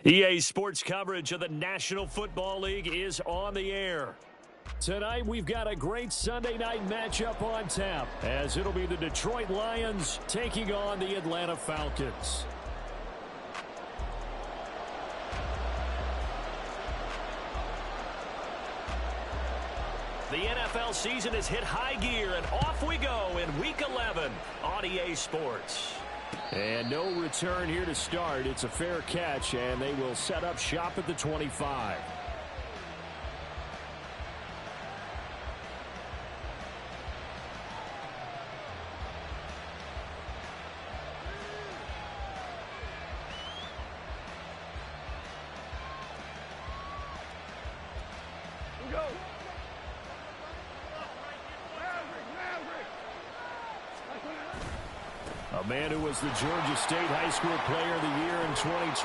EA Sports coverage of the National Football League is on the air. Tonight, we've got a great Sunday night matchup on tap, as it'll be the Detroit Lions taking on the Atlanta Falcons. The NFL season has hit high gear, and off we go in Week 11 on EA Sports. And no return here to start. It's a fair catch, and they will set up shop at the 25. A man who was the Georgia State High School Player of the Year in 2020.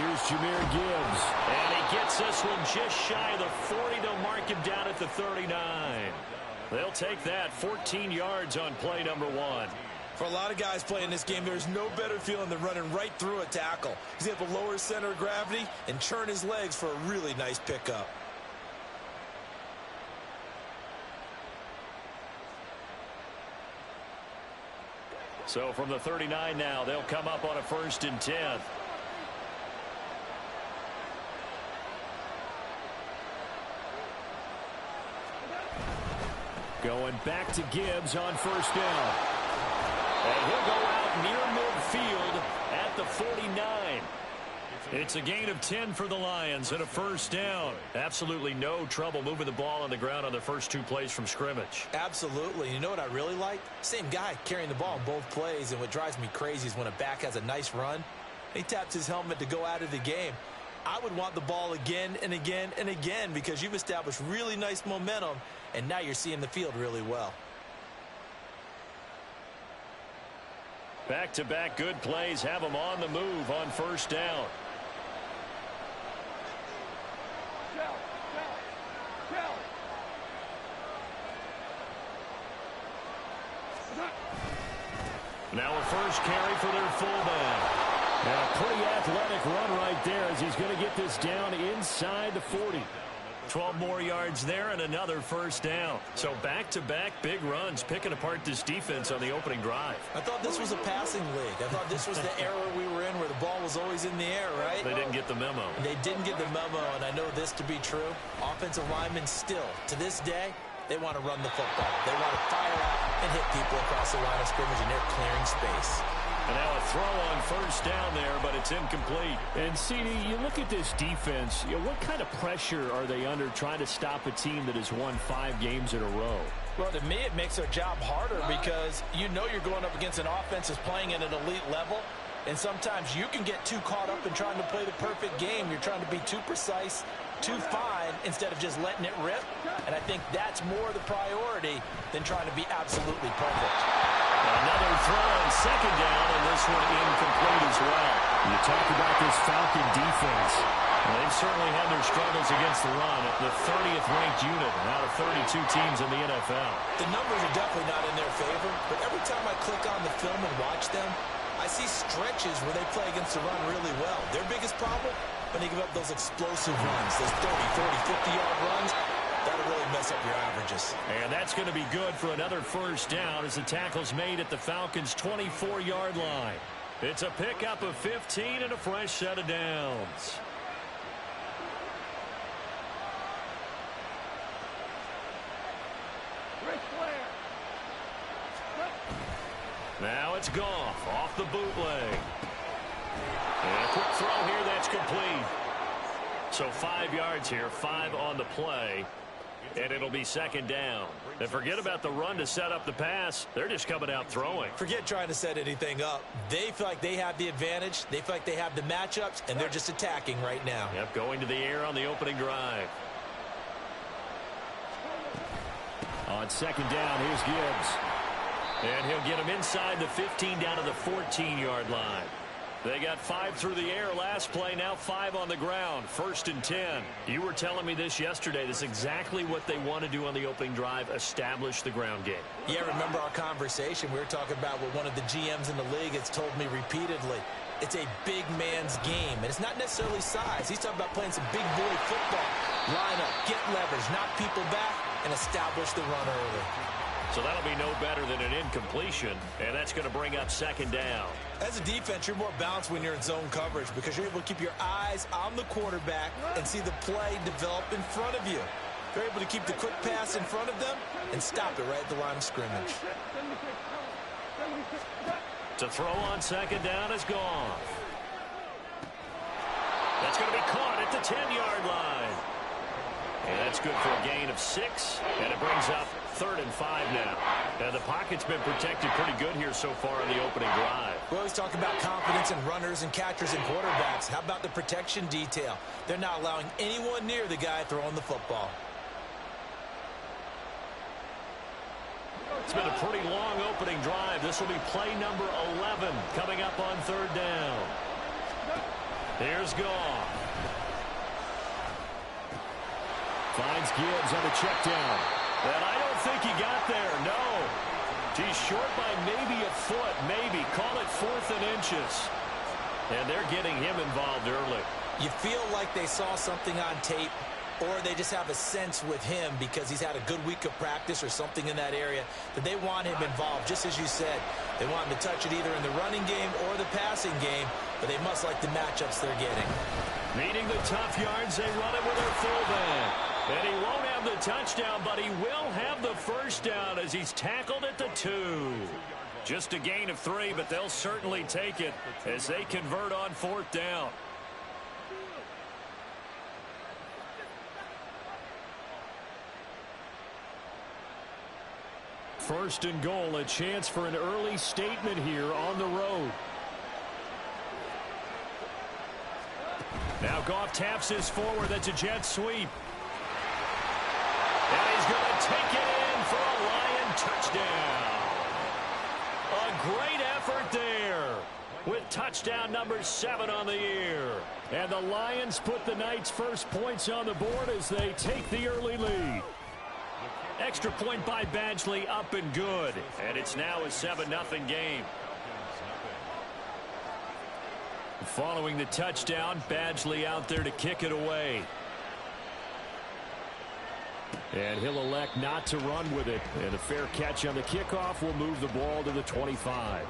Here's Jahmyr Gibbs. And he gets this one just shy of the 40. They'll mark him down at the 39. They'll take that 14 yards on play number one. For a lot of guys playing this game, there's no better feeling than running right through a tackle. He's able to lower his center of gravity and churn his legs for a really nice pickup. So from the 39 now, they'll come up on a 1st and 10. Going back to Gibbs on 1st down. And he'll go out near midfield at the 49. It's a gain of 10 for the Lions and a 1st down. Absolutely no trouble moving the ball on the ground on the first 2 plays from scrimmage. Absolutely. You know what I really like? Same guy carrying the ball in both plays, and what drives me crazy is when a back has a nice run, he taps his helmet to go out of the game. I would want the ball again and again and again because you've established really nice momentum, and now you're seeing the field really well. Back-to-back good plays have them on the move on 1st down. Now a first carry for their fullback. And a pretty athletic run right there as he's going to get this down inside the 40. 12 more yards there and another 1st down. So back-to-back big runs, picking apart this defense on the opening drive. I thought this was a passing league. I thought this was the era we were in where the ball was always in the air, right? They didn't get the memo. They didn't get the memo, and I know this to be true. Offensive linemen still, to this day, they want to run the football. They want to fire out and hit people across the line of scrimmage, and they're clearing space. And now a throw on 1st down there, but it's incomplete. And, CD, you look at this defense, what kind of pressure are they under trying to stop a team that has won 5 games in a row? Well, to me, it makes their job harder because you know you're going up against an offense that's playing at an elite level, and sometimes you can get too caught up in trying to play the perfect game. You're trying to be too precise, too fine, instead of just letting it rip. And I think that's more the priority than trying to be absolutely perfect. Another throw on 2nd down, and this one incomplete as well. You talk about this Falcon defense. Well, they've certainly had their struggles against the run. The 30th ranked unit out of 32 teams in the NFL. The numbers are definitely not in their favor, but every time I click on the film and watch them, I see stretches where they play against the run really well. Their biggest problem, when they give up those explosive runs, those 30, 40, 50-yard runs, that'll really mess up your averages. And that's going to be good for another 1st down as the tackle's made at the Falcons' 24-yard line. It's a pickup of 15 and a fresh set of downs. Now it's Goff off the bootleg. And a quick throw here that's complete. So 5 yards here, 5 on the play. And it'll be 2nd down. And forget about the run to set up the pass. They're just coming out throwing. Forget trying to set anything up. They feel like they have the advantage. They feel like they have the matchups, and they're just attacking right now. Yep, going to the air on the opening drive. On 2nd down, here's Gibbs. And he'll get him inside the 15 down to the 14-yard line. They got 5 through the air last play, now 5 on the ground. 1st and 10. You were telling me this yesterday. This is exactly what they want to do on the opening drive, establish the ground game. Yeah, remember our conversation. We were talking about what one of the GMs in the league has told me repeatedly. It's a big man's game, and it's not necessarily size. He's talking about playing some big boy football. Line up, get leverage, knock people back, and establish the run early. So that'll be no better than an incompletion, and that's going to bring up second down. As a defense, you're more balanced when you're in zone coverage because you're able to keep your eyes on the quarterback and see the play develop in front of you. They're able to keep the quick pass in front of them and stop it right at the line of scrimmage. To throw on second down is gone. That's going to be caught at the 10-yard line. And that's good for a gain of 6, and it brings up 3rd and 5 now. And the pocket's been protected pretty good here so far in the opening drive. We always talk about confidence in runners and catchers and quarterbacks. How about the protection detail? They're not allowing anyone near the guy throwing the football. It's been a pretty long opening drive. This will be play number 11 coming up on 3rd down. Here's Goff. Finds Gibbs on the check down. And I don't think he got there, no. He's short by maybe a foot, maybe. Call it 4th and inches. And they're getting him involved early. You feel like they saw something on tape, or they just have a sense with him because he's had a good week of practice or something in that area that they want him involved. Just as you said, they want him to touch it either in the running game or the passing game, but they must like the matchups they're getting. Needing the tough yards, they run it with their fullback. And he won't have the touchdown, but he will have the first down as he's tackled at the 2. Just a gain of 3, but they'll certainly take it as they convert on 4th down. First and goal, a chance for an early statement here on the road. Now Goff taps his forward. That's a jet sweep. And he's going to take it in for a Lion touchdown. A great effort there with touchdown number 7 on the year. And the Lions put the night's first points on the board as they take the early lead. Extra point by Badgley, up and good. And it's now a 7-0 game. Following the touchdown, Badgley out there to kick it away. And he'll elect not to run with it. And a fair catch on the kickoff will move the ball to the 25.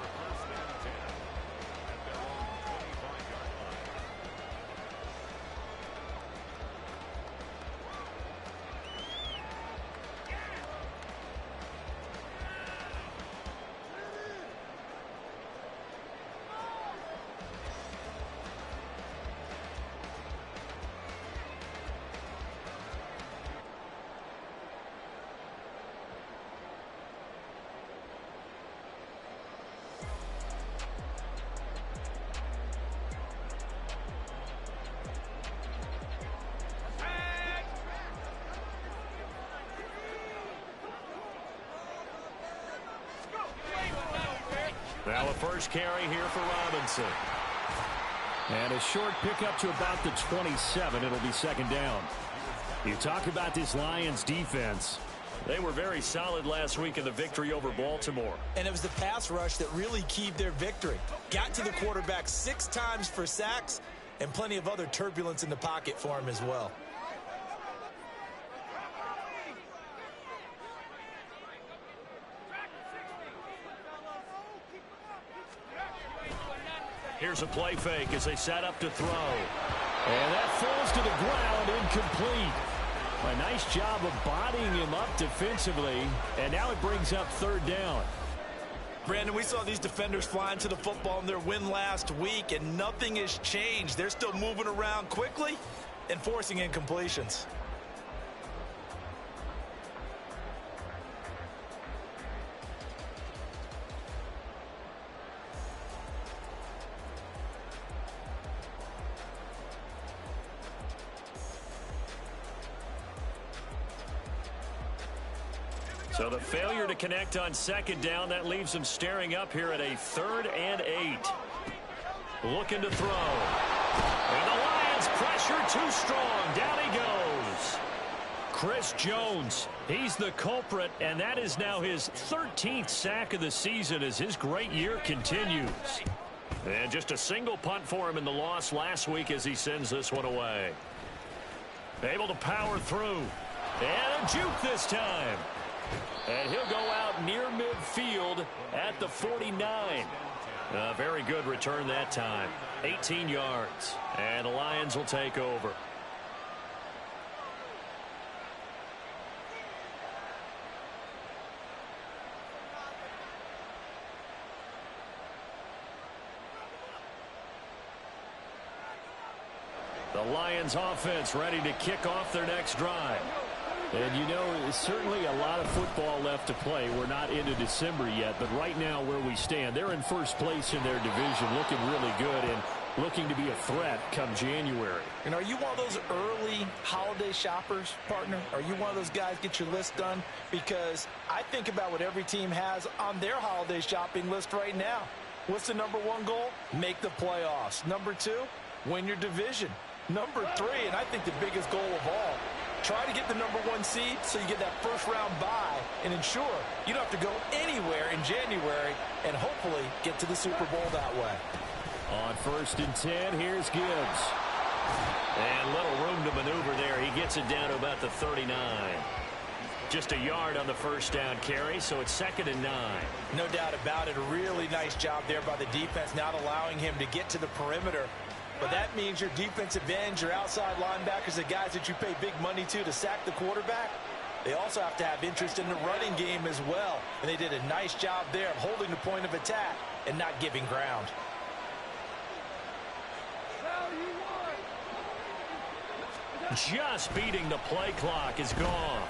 Now a first carry here for Robinson. And a short pickup to about the 27. It'll be second down. You talk about this Lions defense. They were very solid last week in the victory over Baltimore. And it was the pass rush that really keyed their victory. Got to the quarterback 6 times for sacks and plenty of other turbulence in the pocket for him as well. Here's a play fake as they set up to throw. And that falls to the ground, incomplete. A nice job of bodying him up defensively, and now it brings up 3rd down. Brandon, we saw these defenders flying to the football in their win last week, and nothing has changed. They're still moving around quickly and forcing incompletions. So the failure to connect on second down, that leaves them staring up here at a 3rd and 8. Looking to throw. And the Lions pressure too strong. Down he goes. Chris Jones, he's the culprit, and that is now his 13th sack of the season as his great year continues. And just a single punt for him in the loss last week as he sends this one away. Able to power through. And a juke this time. And he'll go out near midfield at the 49. A very good return that time. 18 yards. And the Lions will take over. The Lions offense ready to kick off their next drive. And you know, certainly a lot of football left to play. We're not into December yet, but right now where we stand, they're in first place in their division, looking really good and looking to be a threat come January. And are you one of those early holiday shoppers, partner? Are you one of those guys get your list done? Because I think about what every team has on their holiday shopping list right now. What's the number one goal? Make the playoffs. Number two, win your division. Number three, and I think the biggest goal of all, try to get the number one seed so you get that first round bye and ensure you don't have to go anywhere in January and hopefully get to the Super Bowl that way. On 1st and 10, here's Gibbs. And little room to maneuver there. He gets it down to about the 39. Just a yard on the first down carry, so it's 2nd and 9. No doubt about it. A really nice job there by the defense, not allowing him to get to the perimeter. But that means your defensive ends, your outside linebackers, the guys that you pay big money to sack the quarterback, they also have to have interest in the running game as well. And they did a nice job there of holding the point of attack and not giving ground. Just beating the play clock is gone.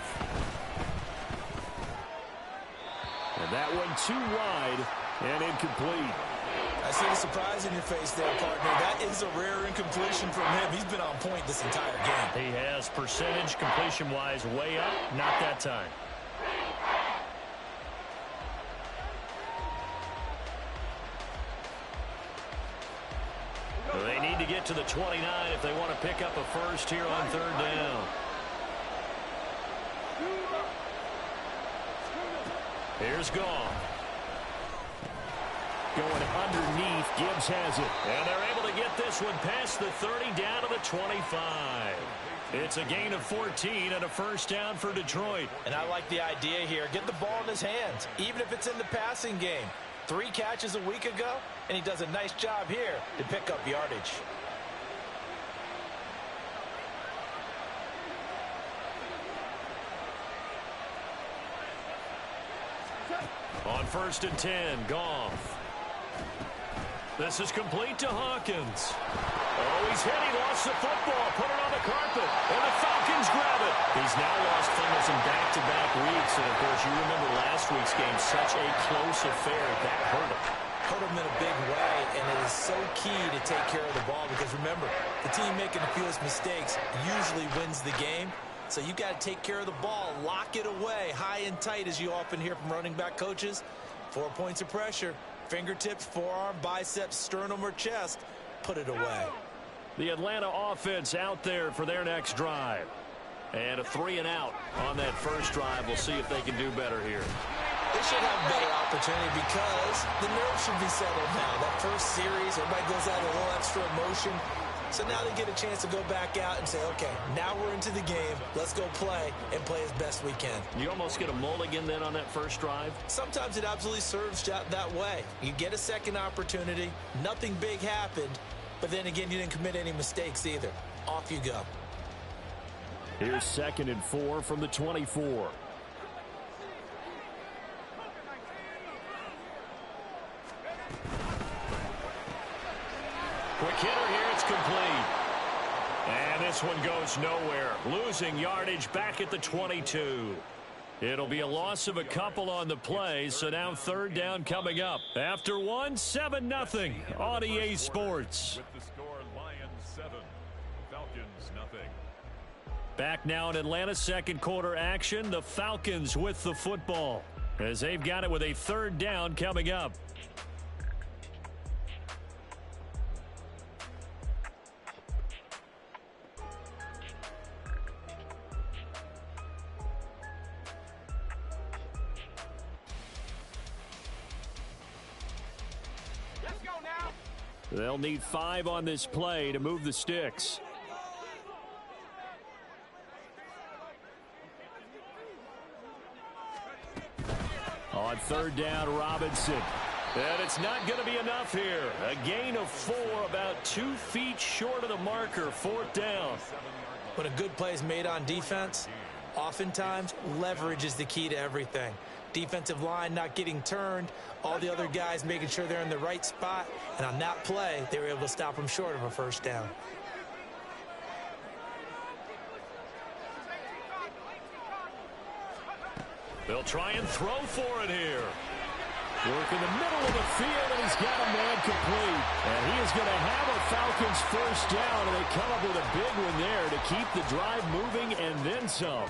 And that one too wide and incomplete. I see the surprise in your face there, partner. That is a rare incompletion from him. He's been on point this entire game. He has percentage completion-wise way up. Not that time. They need to get to the 29 if they want to pick up a first here on 3rd down. Here's Goff. Going underneath, Gibbs has it. And they're able to get this one past the 30 down to the 25. It's a gain of 14 and a first down for Detroit. And I like the idea here. Get the ball in his hands, even if it's in the passing game. 3 catches a week ago, and he does a nice job here to pick up yardage. On 1st and 10, Goff. This is complete to Hawkins. Oh, he's hit. He lost the football. Put it on the carpet. And the Falcons grab it. He's now lost fumbles in back-to-back weeks. And, of course, you remember last week's game, such a close affair. That hurt him. Hurt him in a big way, and it is so key to take care of the ball because, remember, the team making the fewest mistakes usually wins the game. So you got to take care of the ball, lock it away, high and tight, as you often hear from running back coaches. 4 points of pressure. Fingertips, forearm, biceps, sternum, or chest. Put it away. The Atlanta offense out there for their next drive. And a 3 and out on that first drive. We'll see if they can do better here. They should have a better opportunity because the nerves should be settled now. That first series, everybody goes out a little extra emotion. So now they get a chance to go back out and say, okay, now we're into the game. Let's go play and play as best we can. You almost get a mulligan then on that first drive? Sometimes it absolutely serves that way. You get a second opportunity. Nothing big happened. But then again, you didn't commit any mistakes either. Off you go. Here's 2nd and 4 from the 24. Quick hitter here, it's complete. And this one goes nowhere. Losing yardage back at the 22. It'll be a loss of a couple on the play, so now 3rd down coming up. After 7-0 on EA Sports. With the score, Lions 7, Falcons nothing. Back now in Atlanta, 2nd quarter action. The Falcons with the football as they've got it with a 3rd down coming up. They'll need 5 on this play to move the sticks. On 3rd down, Robinson. And it's not going to be enough here. A gain of 4, about 2 feet short of the marker. 4th down. When a good play is made on defense, oftentimes leverage is the key to everything. Defensive line not getting turned, all the other guys making sure they're in the right spot, and on that play, they were able to stop them short of a 1st down. They'll try and throw for it here. Work in the middle of the field, and he's got a man complete. And he is going to have a Falcons 1st down, and they come up with a big one there to keep the drive moving and then some.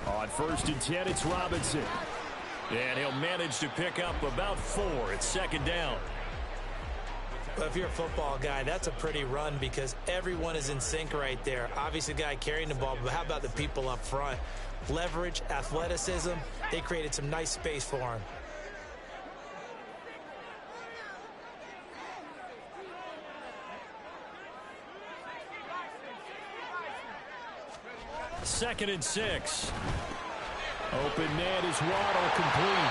On 1st and 10, it's Robinson. And he'll manage to pick up about 4. It's 2nd down. Well, if you're a football guy, that's a pretty run because everyone is in sync right there. Obviously, the guy carrying the ball, but how about the people up front? Leverage, athleticism, they created some nice space for him. Second and 6. Open man is Waddle, complete.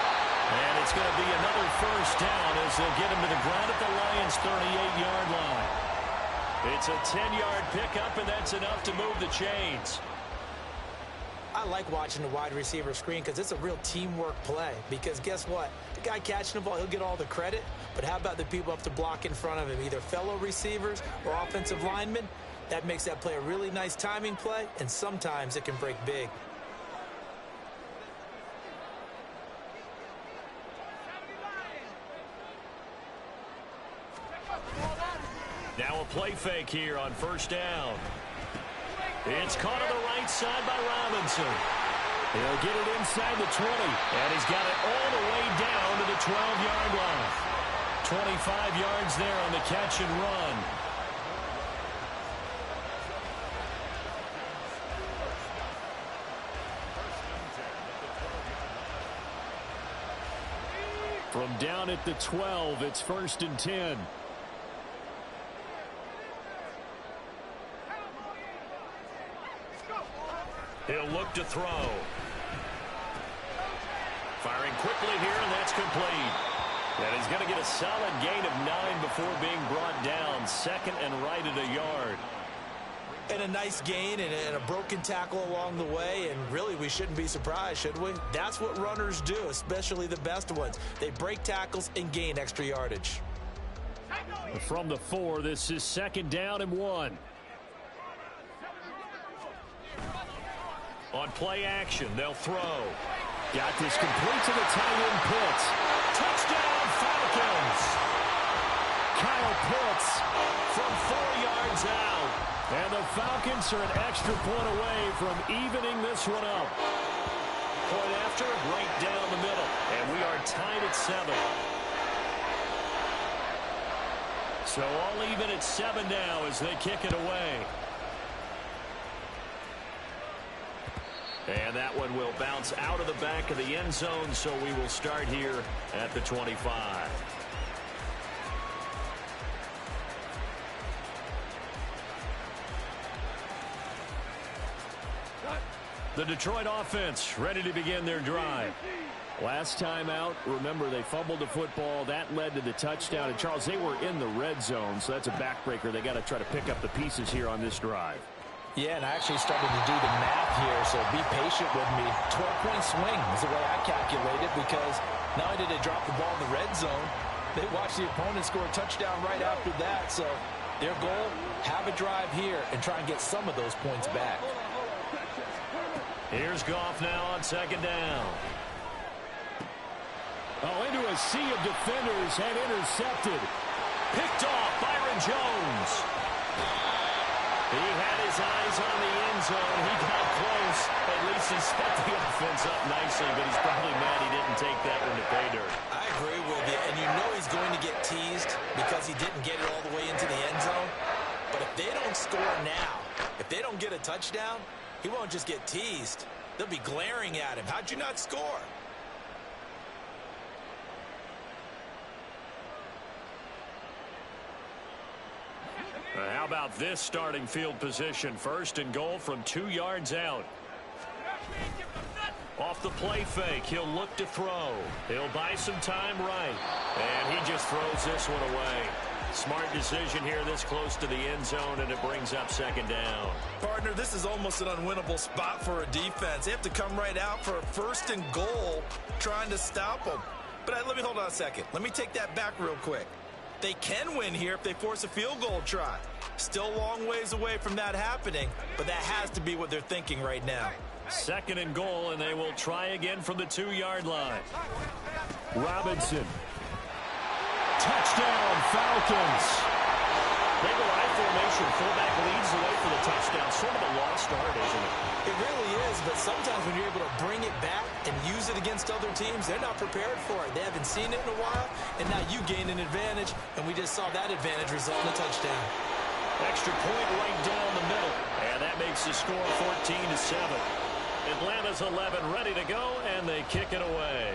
And it's going to be another 1st down as they'll get him to the ground at the Lions' 38-yard line. It's a 10-yard pickup, and that's enough to move the chains. I like watching the wide receiver screen because it's a real teamwork play. Because guess what? The guy catching the ball, he'll get all the credit. But how about the people up to block in front of him, either fellow receivers or offensive linemen? That makes that play a really nice timing play, and sometimes it can break big. Now a play fake here on 1st down. It's caught on the right side by Robinson. He'll get it inside the 20. And he's got it all the way down to the 12-yard line. 25 yards there on the catch and run. From down at the 12, it's 1st and 10. He'll look to throw. Firing quickly here, and that's complete. And he's going to get a solid gain of 9 before being brought down. 2nd and right at a yard. And a nice gain and a broken tackle along the way, and really we shouldn't be surprised, should we? That's what runners do, especially the best ones. They break tackles and gain extra yardage. From the 4, this is 2nd down and 1. On play action, they'll throw. Got this complete to the tight end, Pitts. Touchdown, Falcons! Kyle Pitts from 4 yards out. And the Falcons are an extra point away from evening this one up. Point after, right down the middle. And we are tied at 7. So all even at 7 now as they kick it away. And that one will bounce out of the back of the end zone, so we will start here at the 25. The Detroit offense ready to begin their drive. Last time out, remember, they fumbled the football. That led to the touchdown. And, Charles, they were in the red zone, so that's a backbreaker. They got to try to pick up the pieces here on this drive. Yeah, and I actually started to do the math here, so be patient with me. 12-point swing is the way I calculate it, because not only did they drop the ball in the red zone, they watched the opponent score a touchdown right after that. So their goal, have a drive here and try and get some of those points back. Here's Goff now on 2nd down. Oh, into a sea of defenders and intercepted. Picked off, Byron Jones. He had his eyes on the end zone. He got close. At least he set the offense up nicely, but he's probably mad he didn't take that one to pay dirt. I agree with you, and you know he's going to get teased because he didn't get it all the way into the end zone. But if they don't score now, if they don't get a touchdown, he won't just get teased. They'll be glaring at him. How'd you not score? How about this starting field position? First and goal from 2 yards out. Off the play fake, he'll look to throw. He'll buy some time right. And he just throws this one away. Smart decision here this close to the end zone, and it brings up second down. Partner, this is almost an unwinnable spot for a defense. They have to come right out for a first and goal trying to stop them. But let me hold on a second. Let me take that back real quick. They can win here if they force a field goal try. Still a long ways away from that happening, but that has to be what they're thinking right now. Second and goal, and they will try again from the 2-yard line. Robinson. Touchdown, Falcons. They go I formation. Fullback leads the way for the touchdown. Sort of a lost start, isn't it? It really is, but sometimes when you're able to bring it back and use it against other teams, they're not prepared for it. They haven't seen it in a while, and now you gain an advantage, and we just saw that advantage result in a touchdown. Extra point right down the middle, and that makes the score 14-7. Atlanta's 11 ready to go, and they kick it away.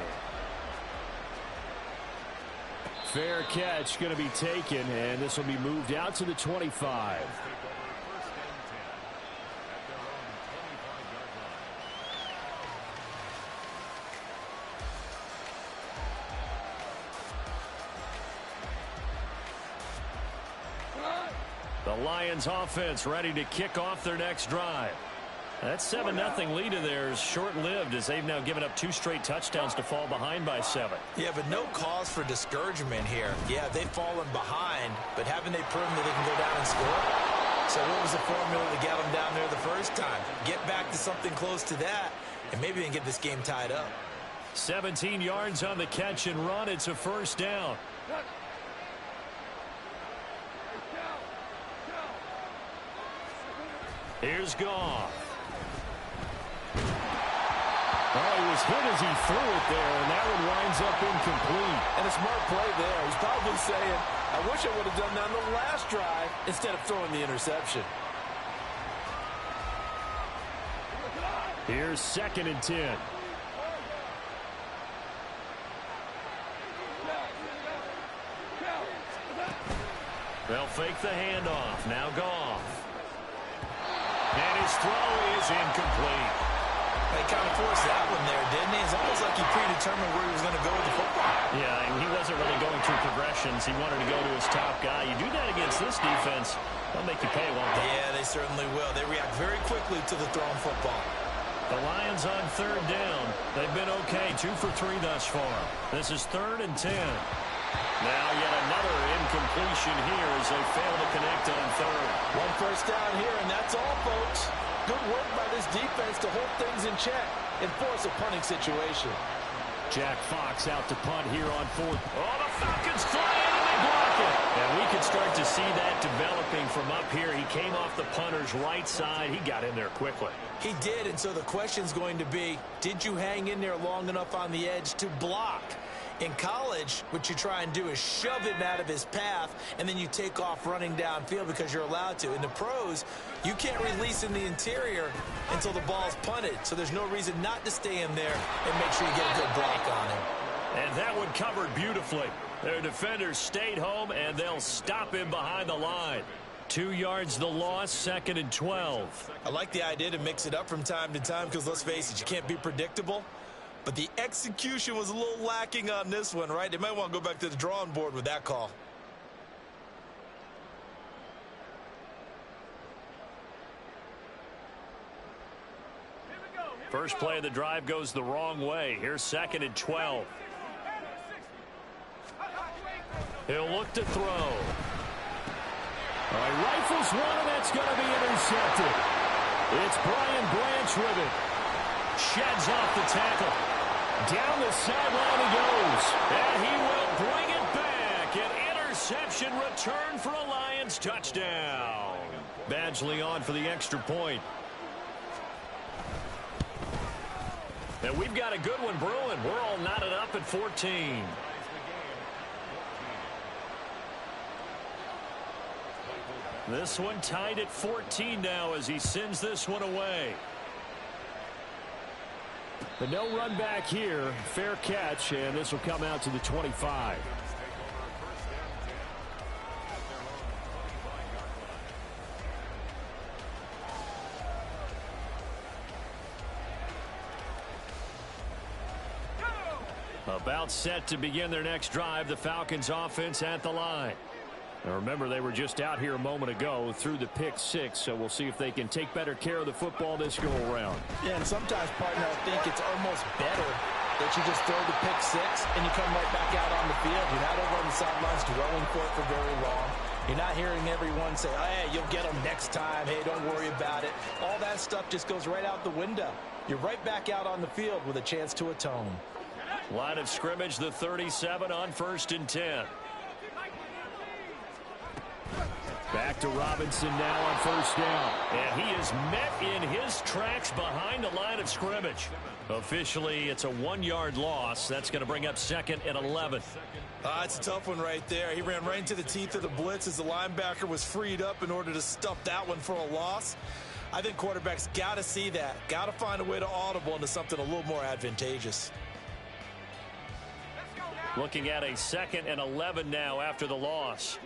Fair catch going to be taken, and this will be moved out to the 25. The Lions offense ready to kick off their next drive. That 7-0 lead of theirs short-lived as they've now given up 2 straight touchdowns to fall behind by 7. Yeah, but no cause for discouragement here. Yeah, they've fallen behind, but haven't they proven that they can go down and score? So what was the formula to get them down there the first time? Get back to something close to that, and maybe they can get this game tied up. 17 yards on the catch and run. It's a first down. Here's Goff. Oh, he was hit as he threw it there, and that one winds up incomplete. And a smart play there. He's probably saying, I wish I would have done that on the last drive instead of throwing the interception. Here's 2nd and 10. They'll fake the handoff. Now Goff. And his throw is incomplete. He kind of forced that one there, didn't he? It's almost like he predetermined where he was going to go with the football. Yeah, and he wasn't really going through progressions. He wanted to go to his top guy. You do that against this defense, they'll make you pay, won't they? Yeah, they certainly will. They react very quickly to the thrown football. The Lions on 3rd down. They've been okay, 2 for 3 thus far. This is 3rd and 10. Now yet another incompletion here as they fail to connect on 3rd. One first down here, and that's all, folks. Good work by this defense to hold things in check and force a punting situation. Jack Fox out to punt here on 4th. Oh, the Falcons fly in and they block it. And we can start to see that developing from up here. He came off the punter's right side. He got in there quickly. He did, and so the question's going to be, did you hang in there long enough on the edge to block? In college, what you try and do is shove him out of his path, and then you take off running downfield because you're allowed to. In the pros, you can't release in the interior until the ball's punted, so there's no reason not to stay in there and make sure you get a good block on him. And that one covered beautifully. Their defenders stayed home, and they'll stop him behind the line. 2 yards the loss, 2nd and 12. I like the idea to mix it up from time to time because, let's face it, you can't be predictable. But the execution was a little lacking on this one, right? They might want to go back to the drawing board with that call. First play of the drive goes the wrong way. Here's 2nd and 12. He'll look to throw. He rifles one, and that's going to be intercepted. It's Brian Branch with it. Sheds off the tackle. Down the sideline he goes. And he will bring it back. An interception return for a Lions touchdown. Badgley on for the extra point. And we've got a good one brewing. We're all knotted up at 14. This one tied at 14 now as he sends this one away. But no run back here. Fair catch, and this will come out to the 25. About set to begin their next drive. The Falcons offense at the line. Now remember, they were just out here a moment ago through the pick six, so we'll see if they can take better care of the football this go around. Yeah, and sometimes, partner, I think it's almost better that you just throw the pick six and you come right back out on the field. You're not over on the sidelines dwelling for it for very long. You're not hearing everyone say, oh, hey, you'll get them next time. Hey, don't worry about it. All that stuff just goes right out the window. You're right back out on the field with a chance to atone. Line of scrimmage, the 37 on 1st and 10. Back to Robinson now on 1st down. And he is met in his tracks behind the line of scrimmage. Officially, it's a 1-yard loss. That's going to bring up 2nd and 11. It's a tough one right there. He ran right into the teeth of the blitz as the linebacker was freed up in order to stuff that one for a loss. I think quarterbacks got to see that. Got to find a way to audible into something a little more advantageous. Looking at a 2nd and 11 now after the loss.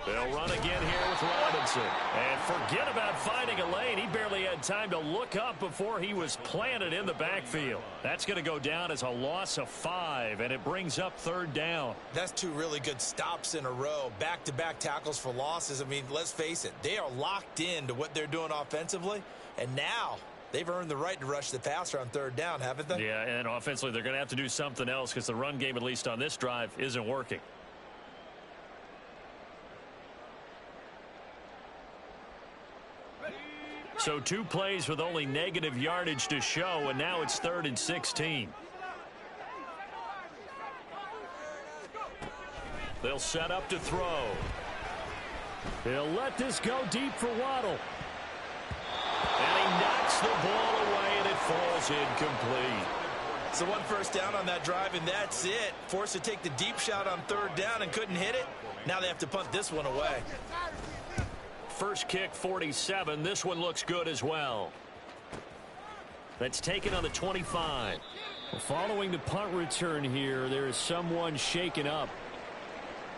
They'll run again here with Robinson. And forget about finding a lane. He barely had time to look up before he was planted in the backfield. That's going to go down as a loss of 5, and it brings up 3rd down. That's 2 really good stops in a row. Back-to-back tackles for losses. I mean, let's face it. They are locked into what they're doing offensively, and now they've earned the right to rush the passer on 3rd down, haven't they? Yeah, and offensively, they're going to have to do something else because the run game, at least on this drive, isn't working. So 2 plays with only negative yardage to show, and now it's 3rd and 16. They'll set up to throw. They'll let this go deep for Waddle. And he knocks the ball away, and it falls incomplete. So 1 first down on that drive, and that's it. Forced to take the deep shot on 3rd down and couldn't hit it. Now they have to punt this one away. First kick, 47. This one looks good as well. That's taken on the 25. Well, following the punt return here, there is someone shaken up.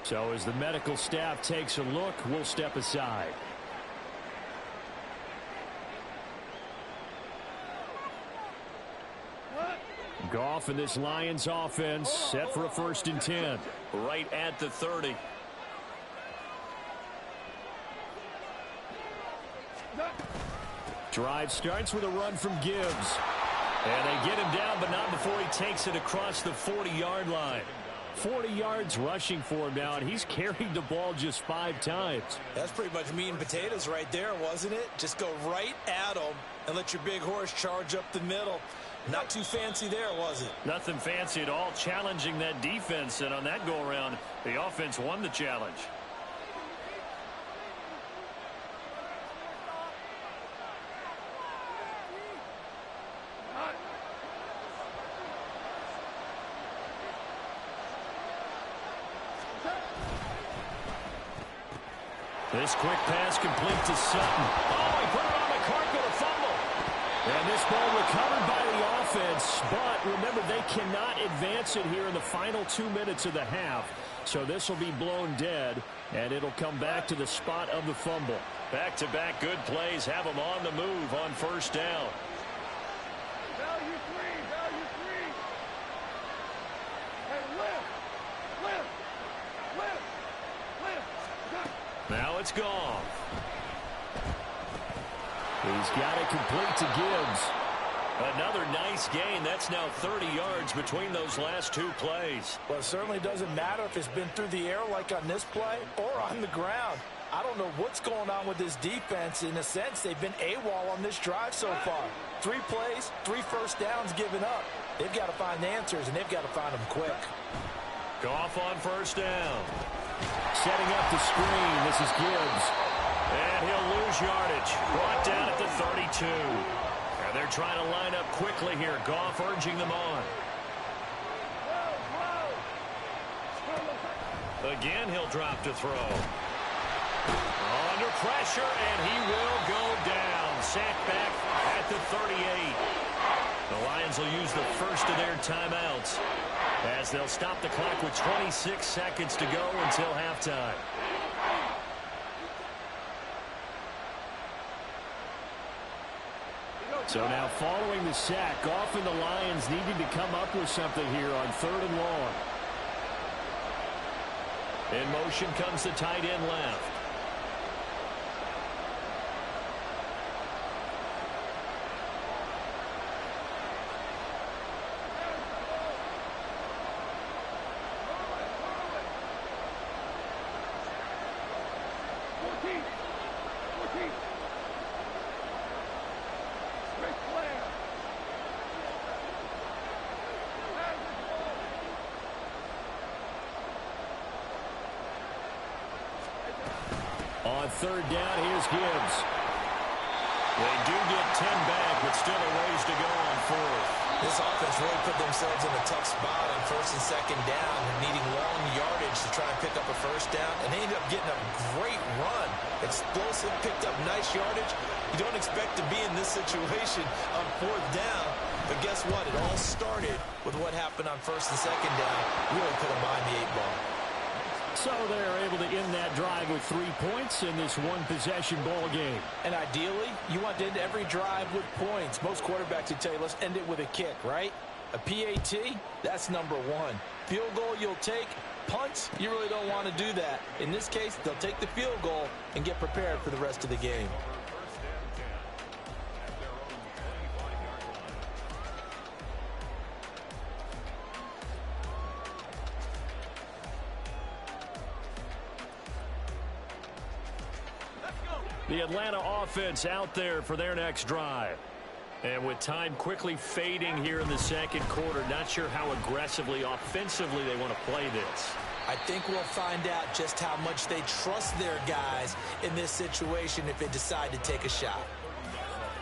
So as the medical staff takes a look, we'll step aside. Goff and this Lions offense set for a 1st and 10. Right at the 30. Drive starts with a run from Gibbs. And they get him down, but not before he takes it across the 40-yard line. 40 yards rushing for him now, and he's carried the ball just 5 times. That's pretty much meat and potatoes right there, wasn't it? Just go right at him and let your big horse charge up the middle. Not too fancy there, was it? Nothing fancy at all, challenging that defense, and on that go-around, the offense won the challenge. This quick pass complete to Sutton. Oh, he put it on the carpet, a fumble. And this ball recovered by the offense, but remember, they cannot advance it here in the final 2 minutes of the half. So this will be blown dead, and it'll come back to the spot of the fumble. Back-to-back good plays have them on the move on 1st down. Value three. Hey, lift. Now it's gone. He's got it complete to Gibbs. Another nice gain. That's now 30 yards between those last 2 plays. Well, it certainly doesn't matter if it's been through the air like on this play or on the ground. I don't know what's going on with this defense. In a sense, they've been AWOL on this drive so far. 3 plays, 3 first downs given up. They've got to find answers, and they've got to find them quick. Goff on 1st down. Setting up the screen. This is Gibbs. And he'll lose yardage. Brought down at the 32. And they're trying to line up quickly here. Goff urging them on. Again, he'll drop to throw. Under pressure, and he will go down. Sacked back at the 38. The Lions will use the first of their timeouts as they'll stop the clock with 26 seconds to go until halftime. So now following the sack, often the Lions needing to come up with something here on 3rd and long. In motion comes the tight end left. On 3rd down, here's Gibbs. They do get 10 back, but still a ways to go on 4th. This offense really put themselves in a tough spot on 1st and 2nd down, needing long yardage to try and pick up a 1st down, and they ended up getting a great run. Explosive, picked up nice yardage. You don't expect to be in this situation on 4th down, but guess what? It all started with what happened on 1st and 2nd down. Really put them behind the 8-ball. So they're able to end that drive with 3 points in this one-possession ball game. And ideally, you want to end every drive with points. Most quarterbacks would tell you, let's end it with a kick, right? A PAT, that's number 1. Field goal you'll take. Punts, you really don't want to do that. In this case, they'll take the field goal and get prepared for the rest of the game. The Atlanta offense out there for their next drive. And with time quickly fading here in the 2nd quarter, not sure how aggressively, offensively they want to play this. I think we'll find out just how much they trust their guys in this situation if they decide to take a shot.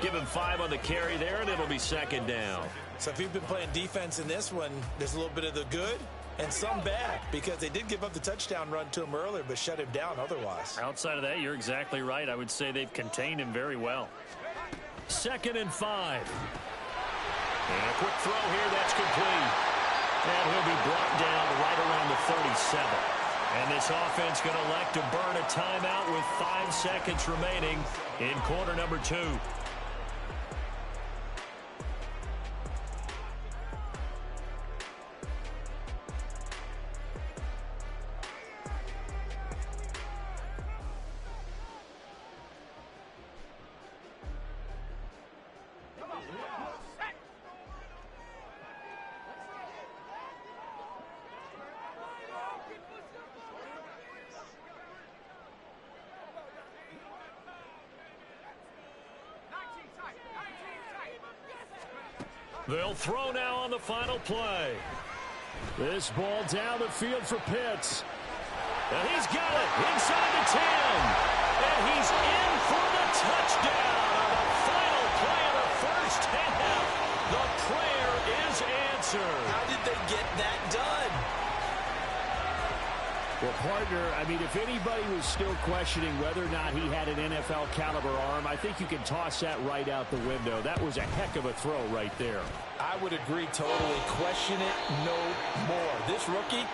Give him 5 on the carry there, and it'll be 2nd down. So if you've been playing defense in this one, there's a little bit of the good and some bad, because they did give up the touchdown run to him earlier, but shut him down otherwise. Outside of that, you're exactly right. I would say they've contained him very well. 2nd and 5. And a quick throw here, that's complete. And he'll be brought down right around the 37. And this offense going to elect to burn a timeout with 5 seconds remaining in quarter number 2. They'll throw now on the final play. This ball down the field for Pitts. And he's got it inside the 10. And he's in for the touchdown on the final play of the first half. The prayer is answered. How did they get that done? Well, partner, I mean, if anybody was still questioning whether or not he had an NFL caliber arm, I think you can toss that right out the window. That was a heck of a throw right there. I would agree totally. Question it no more. This rookie,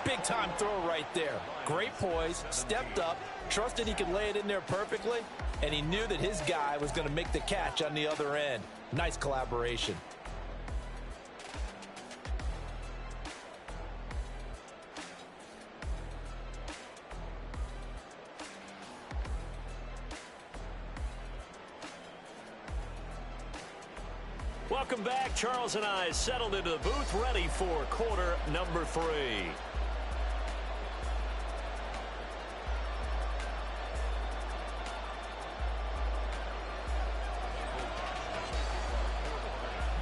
big-time throw right there. Great poise, stepped up, trusted he could lay it in there perfectly, and he knew that his guy was going to make the catch on the other end. Nice collaboration. Welcome back. Charles and I settled into the booth, ready for quarter number 3.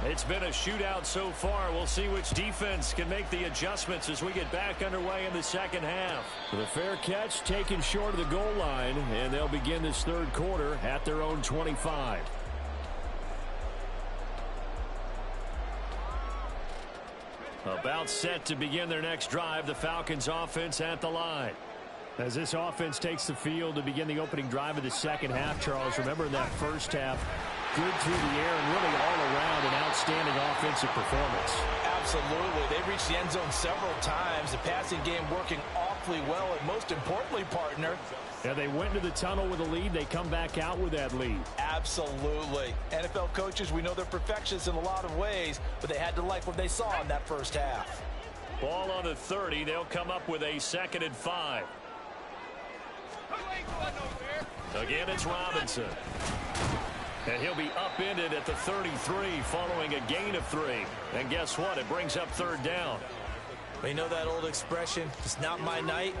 It's been a shootout so far. We'll see which defense can make the adjustments as we get back underway in the second half. The fair catch taken short of the goal line, and they'll begin this 3rd quarter at their own 25. About set to begin their next drive. The Falcons offense at the line. As this offense takes the field to begin the opening drive of the second half, Charles, remember in that first half, good through the air and really all around an outstanding offensive performance. Absolutely. They reached the end zone several times. The passing game working awfully well, and most importantly, partner, yeah, they went to the tunnel with a lead. They come back out with that lead. Absolutely. NFL coaches, we know they're perfectionists in a lot of ways, but they had to like what they saw in that first half. Ball on the 30. They'll come up with a 2nd and 5. Again, it's Robinson. And he'll be upended at the 33 following a gain of 3. And guess what? It brings up 3rd down. Well, you know that old expression, it's not my night?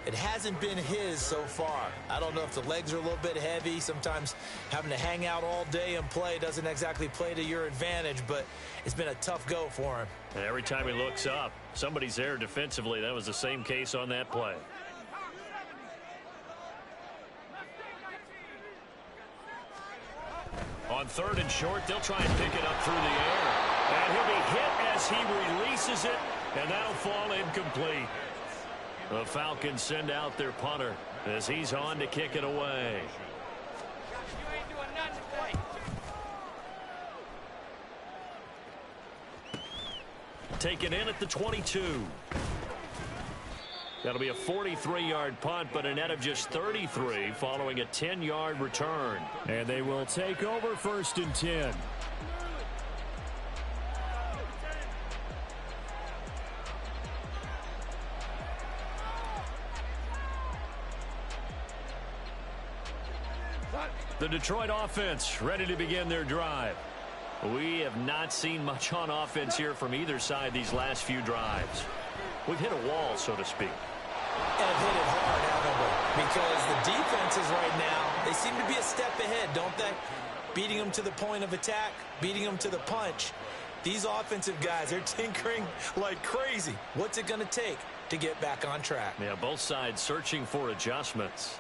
It hasn't been his so far. I don't know if the legs are a little bit heavy. Sometimes having to hang out all day and play doesn't exactly play to your advantage, but it's been a tough go for him. And every time he looks up, somebody's there defensively. That was the same case on that play. On 3rd and short, they'll try and pick it up through the air. And he'll be hit as he releases it, and that'll fall incomplete. The Falcons send out their punter as he's on to kick it away. Taken in at the 22. That'll be a 43-yard punt, but a net of just 33 following a 10-yard return. And they will take over 1st and 10. The Detroit offense ready to begin their drive. We have not seen much on offense here from either side these last few drives. We've hit a wall, so to speak. And have hit it hard, haven't we? Because the defenses right now, they seem to be a step ahead, don't they? Beating them to the point of attack, beating them to the punch. These offensive guys, they're tinkering like crazy. What's it going to take to get back on track? Yeah, both sides searching for adjustments.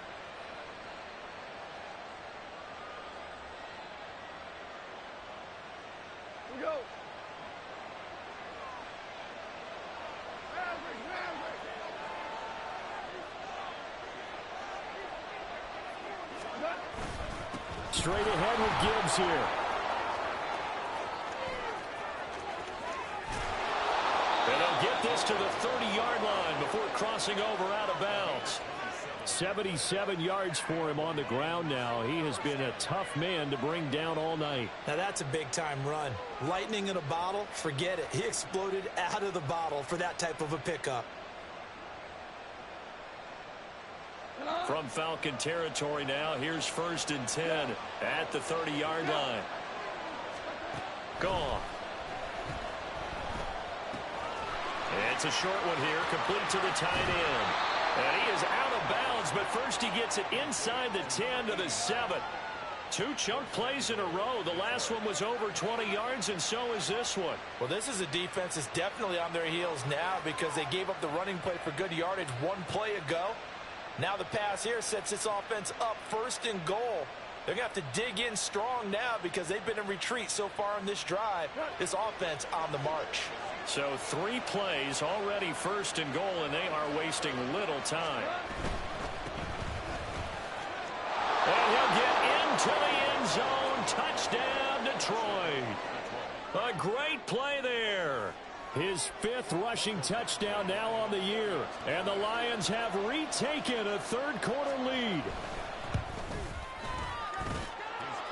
Straight ahead with Gibbs here. And they'll get this to the 30-yard line before crossing over out of bounds. 77 yards for him on the ground now. He has been a tough man to bring down all night. Now that's a big-time run. Lightning in a bottle, forget it. He exploded out of the bottle for that type of a pickup. From Falcon territory now, here's 1st and 10 at the 30-yard line. Gone. It's a short one here, complete to the tight end. And he is out of bounds, but first he gets it inside the 10 to the 7. 2 chunk plays in a row. The last one was over 20 yards, and so is this one. Well, this is a defense that's definitely on their heels now because they gave up the running play for good yardage one play ago. Now the pass here sets this offense up 1st and goal. They're going to have to dig in strong now because they've been in retreat so far in this drive. This offense on the march. So 3 plays already 1st and goal, and they are wasting little time. And he'll get into the end zone. Touchdown, Detroit. A great play there. His 5th rushing touchdown now on the year. And the Lions have retaken a 3rd quarter lead.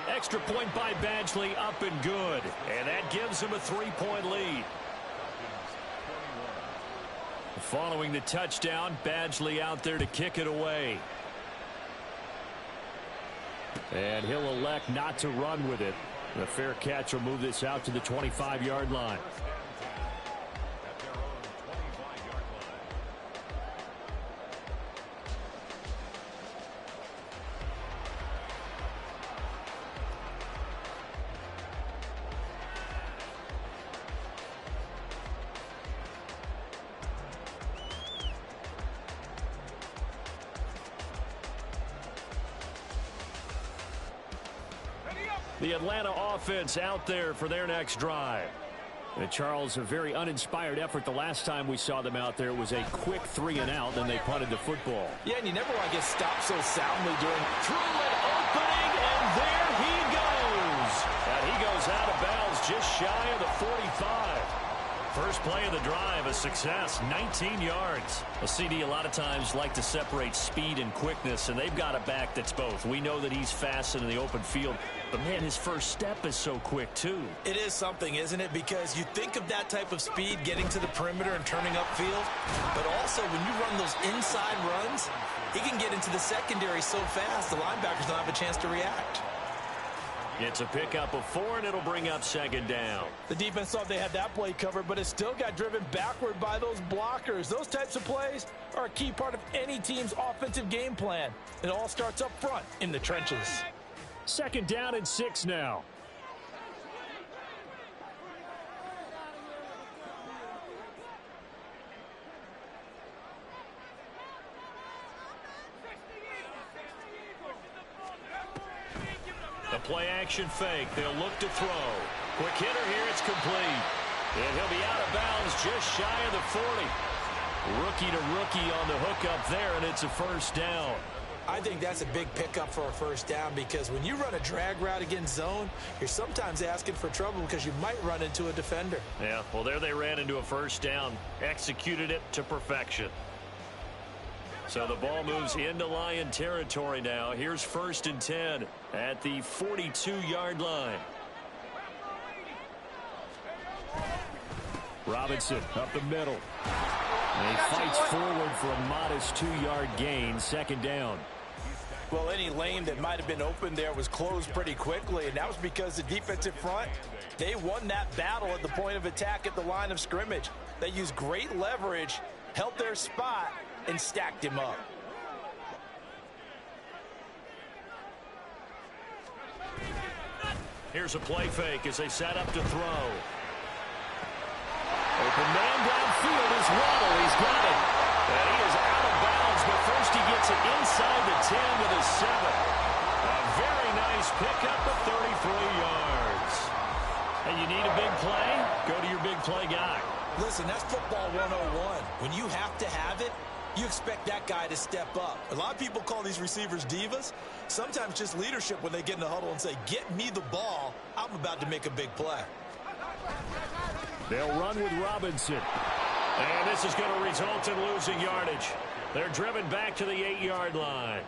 Extra point by Badgley, up and good. And that gives him a 3-point lead. Following the touchdown, Badgley out there to kick it away. And he'll elect not to run with it. The fair catch will move this out to the 25-yard line. The Atlanta offense out there for their next drive. And Charles, a very uninspired effort the last time we saw them out there. It was a quick 3-and-out, then they punted the football. Yeah, and you never want to get stopped so soundly during through an opening, and there he goes. And he goes out of bounds just shy of the 45. First play of the drive, a success, 19 yards. A CD a lot of times like to separate speed and quickness, and they've got a back that's both. We know that he's fast in the open field, but, man, his first step is so quick, too. It is something, isn't it? Because you think of that type of speed getting to the perimeter and turning upfield, but also when you run those inside runs, he can get into the secondary so fast the linebackers don't have a chance to react. It's a pickup of 4, and it'll bring up second down. The defense thought they had that play covered, but it still got driven backward by those blockers. Those types of plays are a key part of any team's offensive game plan. It all starts up front in the trenches. Second down and 6 now. The play-action fake. They'll look to throw. Quick hitter here. It's complete. And he'll be out of bounds just shy of the 40. Rookie to rookie on the hook up there, and it's a first down. I think that's a big pickup for a first down because when you run a drag route against zone, you're sometimes asking for trouble because you might run into a defender. Yeah, well, there they ran into a first down. Executed it to perfection. So the ball moves into Lion territory now. Here's 1st and 10 at the 42-yard line. Robinson up the middle. And he fights forward for a modest 2-yard gain. Second down. Well, any lane that might have been open there was closed pretty quickly, and that was because the defensive front, they won that battle at the point of attack at the line of scrimmage. They used great leverage, held their spot, and stacked him up. Here's a play fake as they set up to throw. Open man downfield is Waddle. He's got it. And he is out of bounds, but first he gets it inside the 10 to the 7. A very nice pickup of 33 yards. And you need a big play? Go to your big play guy. Listen, that's football 101. When you have to have it, you expect that guy to step up. A lot of people call these receivers divas. Sometimes just leadership when they get in the huddle and say, get me the ball. I'm about to make a big play. They'll run with Robinson. And this is going to result in losing yardage. They're driven back to the 8-yard line.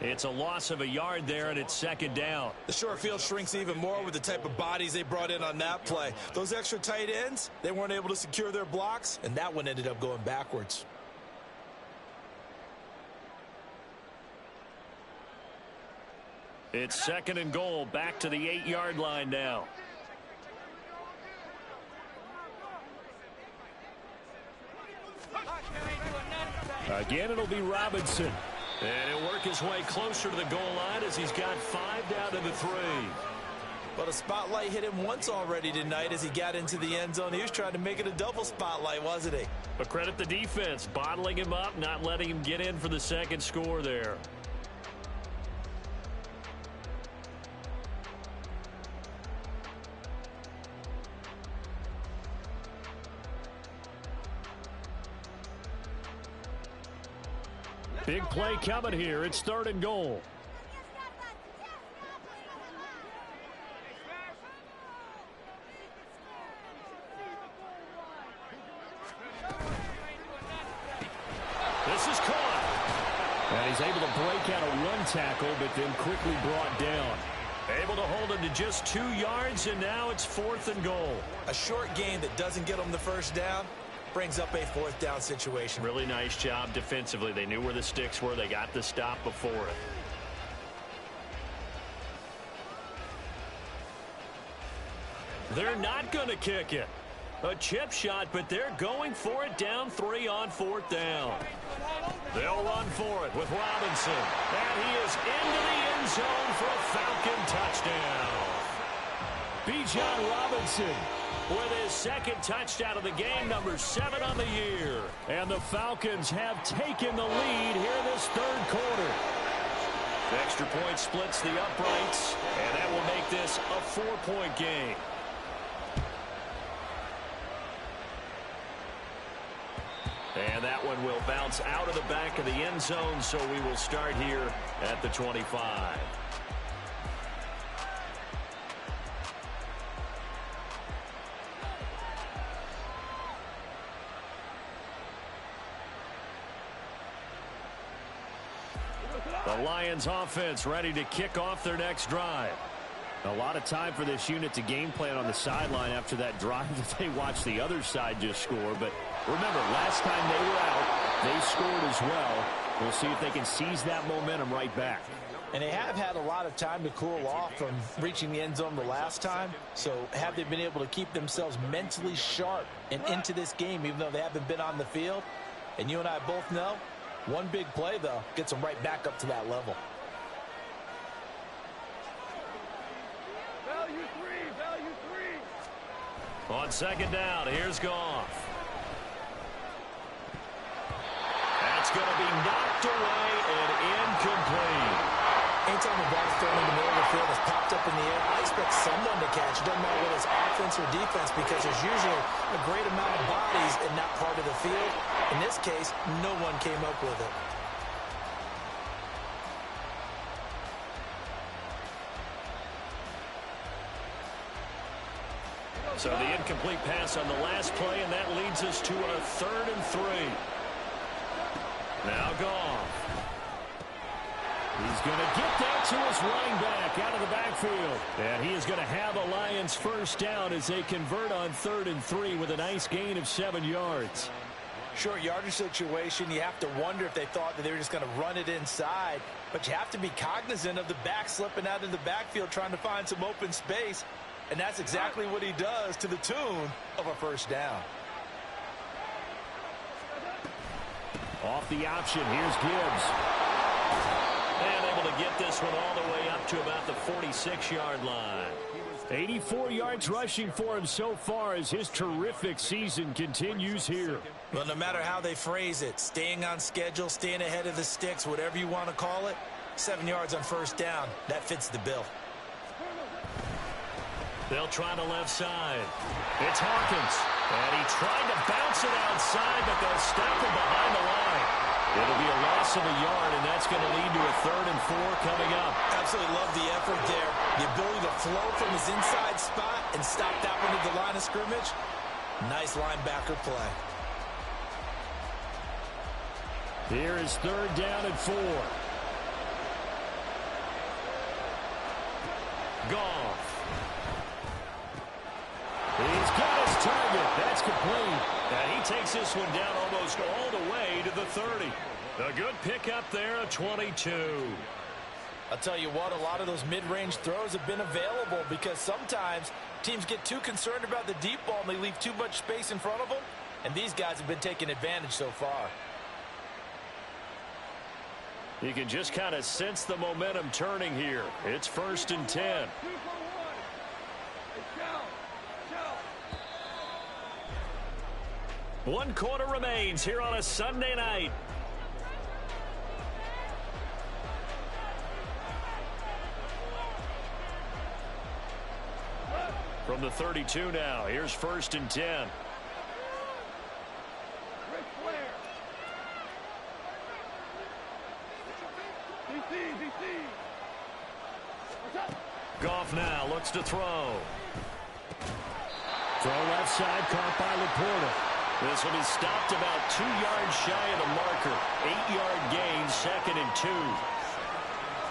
It's a loss of a yard there, and it's second down. The short field shrinks even more with the type of bodies they brought in on that play. Those extra tight ends, they weren't able to secure their blocks, and that one ended up going backwards. It's second and goal, back to the 8-yard line now. Again, it'll be Robinson. And he'll work his way closer to the goal line as he's got 5 down to the 3. But a spotlight hit him once already tonight as he got into the end zone. He was trying to make it a double spotlight, wasn't he? But credit the defense, bottling him up, not letting him get in for the second score there. Big play coming here. It's third and goal. This is caught. And he's able to break out a run tackle, but then quickly brought down. Able to hold him to just 2 yards, and now it's 4th and goal. A short gain that doesn't get him the first down brings up a 4th down situation. Really nice job defensively. They knew where the sticks were. They got the stop before it. They're not going to kick it. A chip shot, but they're going for it down 3 on 4th down. They'll run for it with Robinson. And he is into the end zone for a Falcon touchdown. Bijan Robinson with his second touchdown of the game, number 7 on the year. And the Falcons have taken the lead here this third quarter. The extra point splits the uprights, and that will make this a 4-point game. And that one will bounce out of the back of the end zone, so we will start here at the 25. The Lions offense ready to kick off their next drive. A lot of time for this unit to game plan on the sideline after that drive that they watched the other side just score. But remember, last time they were out, they scored as well. We'll see if they can seize that momentum right back. And they have had a lot of time to cool off from reaching the end zone the last time. So have they been able to keep themselves mentally sharp and into this game, even though they haven't been on the field? And you and I both know, one big play, though, gets them right back up to that level. Value three. On second down, here's Goff. That's going to be knocked away and incomplete. Anytime the ball's thrown in the middle of the field, it's popped up in the air, I expect someone to catch. It doesn't matter whether it's offense or defense, because there's usually a great amount of bodies in that part of the field. In this case, no one came up with it. So the incomplete pass on the last play, and that leads us to a 3rd and 3. Now Goff. He's going to get that to his running back out of the backfield. And he is going to have a Lions first down as they convert on 3rd and 3 with a nice gain of 7 yards. Short yardage situation, you have to wonder if they thought that they were just going to run it inside. But you have to be cognizant of the back slipping out in the backfield trying to find some open space. And that's exactly what he does, to the tune of a first down. Off the option, here's Gibbs. And able to get this one all the way up to about the 46-yard line. 84 yards rushing for him so far as his terrific season continues here. Well, no matter how they phrase it, staying on schedule, staying ahead of the sticks, whatever you want to call it, 7 yards on first down, that fits the bill. They'll try the left side. It's Hawkins. And he tried to bounce it outside, but they'll stop him behind the line. It'll be a loss of a yard, and that's going to lead to a 3rd and 4 coming up. Absolutely love the effort there. The ability to flow from his inside spot and stop that one at the line of scrimmage. Nice linebacker play. Here is 3rd down and 4. Goff. He's got his target. That's complete. And he takes this one down almost all the way to the 30. A good pickup there, a 22. I'll tell you what, a lot of those mid-range throws have been available because sometimes teams get too concerned about the deep ball and they leave too much space in front of them. And these guys have been taking advantage so far. You can just kind of sense the momentum turning here. It's 1st and 10. 1 quarter remains here on a Sunday night. From the 32 now, here's 1st and 10. Goff now looks to throw. Throw left side, caught by Laporta. This will be stopped about 2 yards shy of the marker. 8-yard gain, 2nd and 2.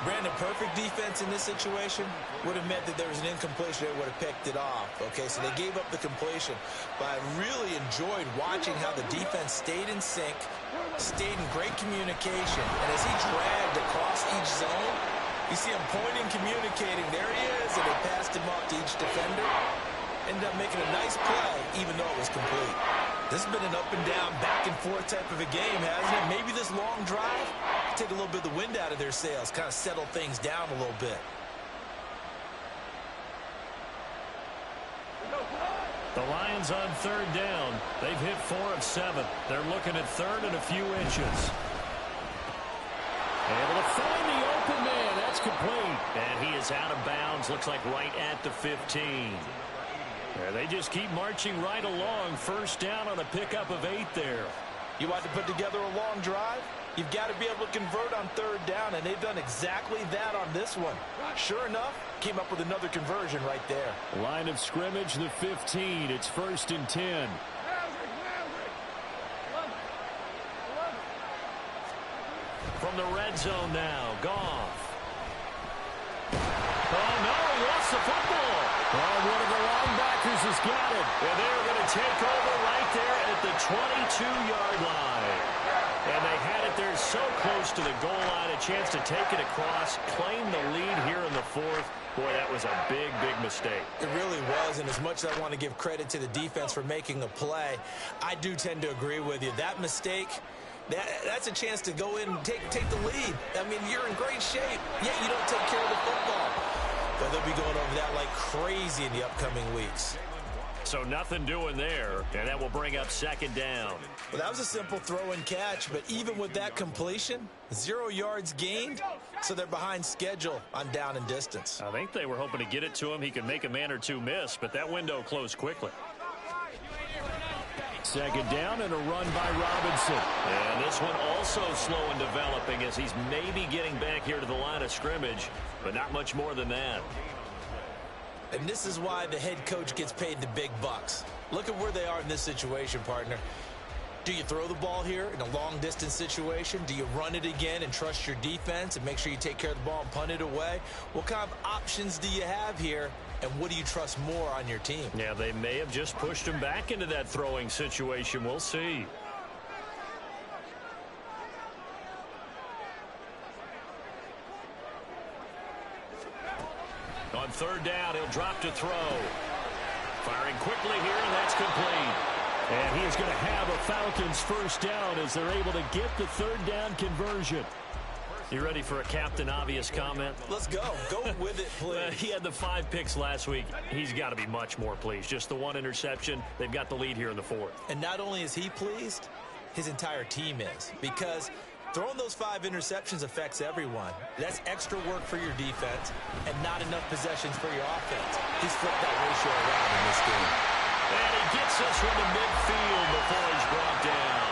Brandon, perfect defense in this situation would have meant that there was an incompletion. They would have picked it off. Okay, so they gave up the completion. But I really enjoyed watching how the defense stayed in sync, stayed in great communication. And as he dragged across each zone, you see him pointing, communicating. There he is, and they passed him off to each defender. Ended up making a nice play, even though it was complete. This has been an up and down, back and forth type of a game, hasn't it? Maybe this long drive take a little bit of the wind out of their sails, kind of settle things down a little bit. The Lions on 3rd down. They've hit 4 of 7. They're looking at 3rd and a few inches. Able to find the open man. That's complete. And he is out of bounds. Looks like right at the 15. They just keep marching right along. 1st down on a pickup of 8 there. You want to put together a long drive? You've got to be able to convert on third down, and they've done exactly that on this one. Sure enough, came up with another conversion right there. Line of scrimmage, the 15. It's 1st and 10. From the red zone now, Goff. Oh, no, he lost the football. Oh, one of the linebackers has got it. And they're going to take over right there at the 22-yard line. And they had it there so close to the goal line, a chance to take it across, claim the lead here in the fourth. Boy, that was a big, big mistake. It really was, and as much as I want to give credit to the defense for making a play, I do tend to agree with you. That mistake, that's a chance to go in and take the lead. I mean, you're in great shape, yet you don't take care of the football. But they'll be going over that like crazy in the upcoming weeks. So nothing doing there, and that will bring up 2nd down. Well, that was a simple throw and catch, but even with that completion, 0 yards gained, so they're behind schedule on down and distance. I think they were hoping to get it to him. He could make a man or two miss, but that window closed quickly. 2nd down and a run by Robinson. And this one also slow in developing as he's maybe getting back here to the line of scrimmage, but not much more than that. And this is why the head coach gets paid the big bucks. Look at where they are in this situation, partner. Do you throw the ball here in a long-distance situation? Do you run it again and trust your defense and make sure you take care of the ball and punt it away? What kind of options do you have here, and what do you trust more on your team? Yeah, they may have just pushed him back into that throwing situation. We'll see. On 3rd down, he'll drop to throw. Firing quickly here, and that's complete. And he is going to have a Falcons 1st down as they're able to get the 3rd down conversion. You ready for a Captain Obvious comment? Let's go. Go with it, please. He had the 5 picks last week. He's got to be much more pleased. Just the 1 interception. They've got the lead here in the 4th. And not only is he pleased, his entire team is. Because throwing those 5 interceptions affects everyone. That's extra work for your defense and not enough possessions for your offense. He's flipped that ratio around in this game. And he gets this one to midfield before he's brought down.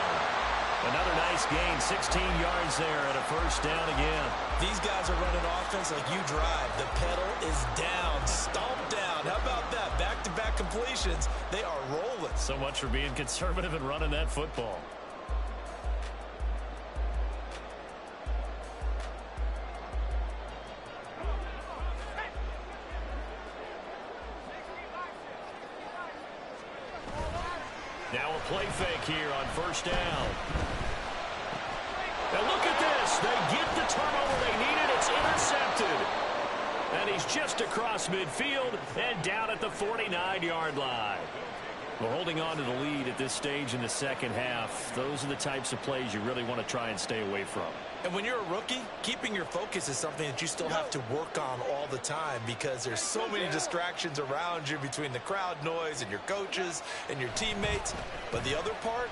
Another nice gain, 16 yards there and a 1st down again. These guys are running offense like you drive. The pedal is down, stomp down. How about that? Back-to-back completions. They are rolling. So much for being conservative and running that football. Now a play fake here on 1st down. And look at this. They get the turnover they needed. It's intercepted. And he's just across midfield and down at the 49-yard line. We're holding on to the lead at this stage in the 2nd half. Those are the types of plays you really want to try and stay away from. And when you're a rookie, keeping your focus is something that you still have to work on all the time because there's so many distractions around you between the crowd noise and your coaches and your teammates. But the other part,